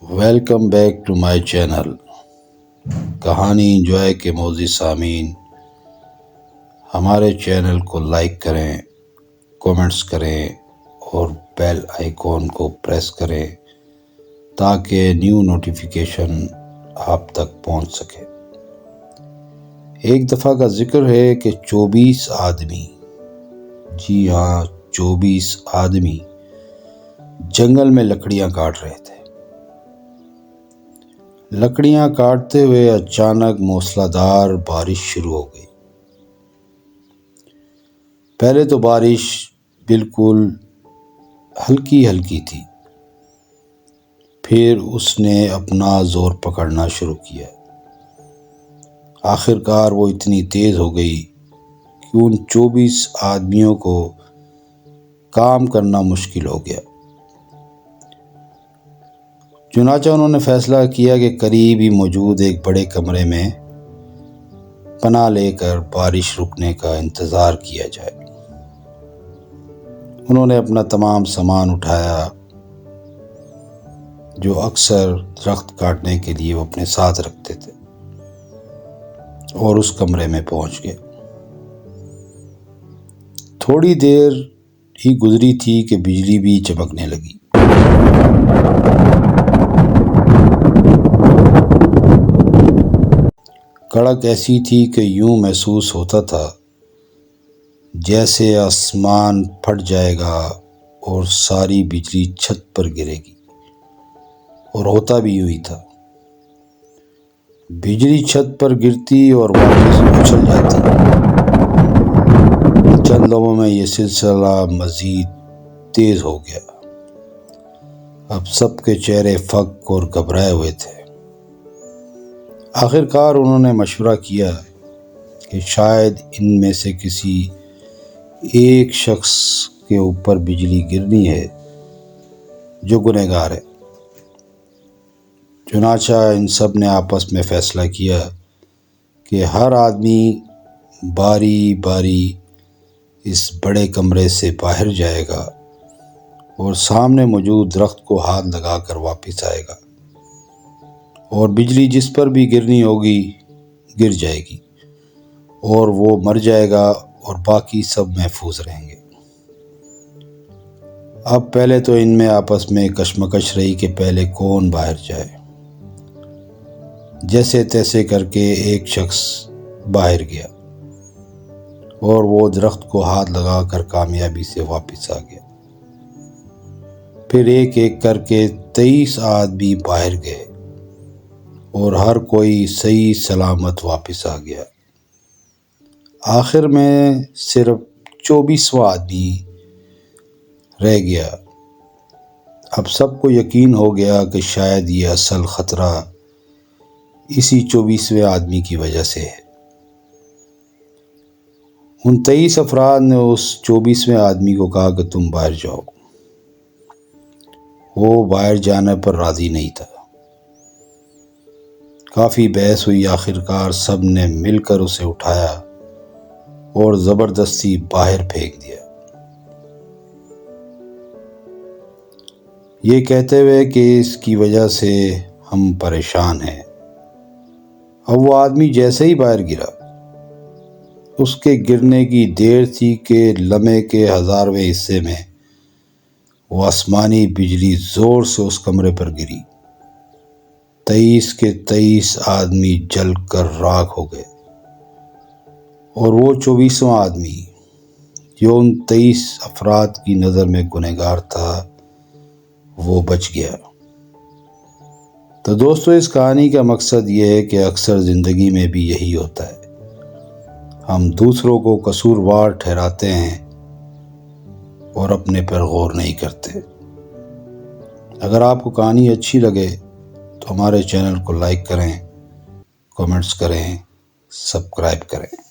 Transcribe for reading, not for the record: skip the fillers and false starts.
Welcome back to my channel کہانی enjoy کے معزز سامعین، ہمارے چینل کو لائک کریں، کومنٹس کریں اور بیل آئیکن کو پریس کریں تاکہ نیو نوٹیفیکیشن آپ تک پہنچ سکے۔ ایک دفعہ کا ذکر ہے کہ 24 آدمی، جی ہاں 24 آدمی جنگل میں لکڑیاں کاٹ رہے تھے۔ لکڑیاں کاٹتے ہوئے اچانک موسلا دھار بارش شروع ہو گئی۔ پہلے تو بارش بالکل ہلکی ہلکی تھی، پھر اس نے اپنا زور پکڑنا شروع کیا۔ آخر کار وہ اتنی تیز ہو گئی کہ ان 24 آدمیوں کو کام کرنا مشکل ہو گیا۔ چنانچہ انہوں نے فیصلہ کیا کہ قریب ہی موجود ایک بڑے کمرے میں پناہ لے کر بارش رکنے کا انتظار کیا جائے۔ انہوں نے اپنا تمام سامان اٹھایا جو اکثر درخت کاٹنے کے لیے وہ اپنے ساتھ رکھتے تھے، اور اس کمرے میں پہنچ گئے۔ تھوڑی دیر ہی گزری تھی کہ بجلی بھی چمکنے لگی۔ کڑک ایسی تھی کہ یوں محسوس ہوتا تھا جیسے آسمان پھٹ جائے گا اور ساری بجلی چھت پر گرے گی، اور ہوتا بھی یوں ہی تھا۔ بجلی چھت پر گرتی اور واپس اچھل جاتی۔ چند لمحوں میں یہ سلسلہ مزید تیز ہو گیا۔ اب سب کے چہرے فک اور گھبرائے ہوئے تھے۔ آخر کار انہوں نے مشورہ کیا کہ شاید ان میں سے کسی ایک شخص کے اوپر بجلی گرنی ہے جو گنہگار ہے۔ چنانچہ ان سب نے آپس میں فیصلہ کیا کہ ہر آدمی باری باری اس بڑے کمرے سے باہر جائے گا اور سامنے موجود درخت کو ہاتھ لگا کر واپس آئے گا، اور بجلی جس پر بھی گرنی ہوگی گر جائے گی اور وہ مر جائے گا اور باقی سب محفوظ رہیں گے۔ اب پہلے تو ان میں آپس میں کشمکش رہی کہ پہلے کون باہر جائے۔ جیسے تیسے کر کے ایک شخص باہر گیا اور وہ درخت کو ہاتھ لگا کر کامیابی سے واپس آ گیا۔ پھر ایک ایک کر کے 23 آدمی باہر گئے اور ہر کوئی صحیح سلامت واپس آ گیا۔ آخر میں صرف 24واں آدمی رہ گیا۔ اب سب کو یقین ہو گیا کہ شاید یہ اصل خطرہ اسی 24ویں آدمی کی وجہ سے ہے۔ ان 23 افراد نے اس 24ویں آدمی کو کہا کہ تم باہر جاؤ۔ وہ باہر جانے پر راضی نہیں تھا۔ کافی بحث ہوئی، آخر کار سب نے مل کر اسے اٹھایا اور زبردستی باہر پھینک دیا، یہ کہتے ہوئے کہ اس کی وجہ سے ہم پریشان ہیں۔ اب وہ آدمی جیسے ہی باہر گرا، اس کے گرنے کی دیر تھی کہ لمحے کے 1000ویں حصے میں وہ آسمانی بجلی زور سے اس کمرے پر گری۔ 23 کے 23 آدمی جل کر راکھ ہو گئے، اور وہ 24واں آدمی جو ان 23 افراد کی نظر میں گنہگار تھا وہ بچ گیا۔ تو دوستو، اس کہانی کا مقصد یہ ہے کہ اکثر زندگی میں بھی یہی ہوتا ہے، ہم دوسروں کو قصوروار ٹھہراتے ہیں اور اپنے پر غور نہیں کرتے۔ اگر آپ کو کہانی اچھی لگے تو ہمارے چینل کو لائک کریں، کومنٹس کریں، سبسکرائب کریں۔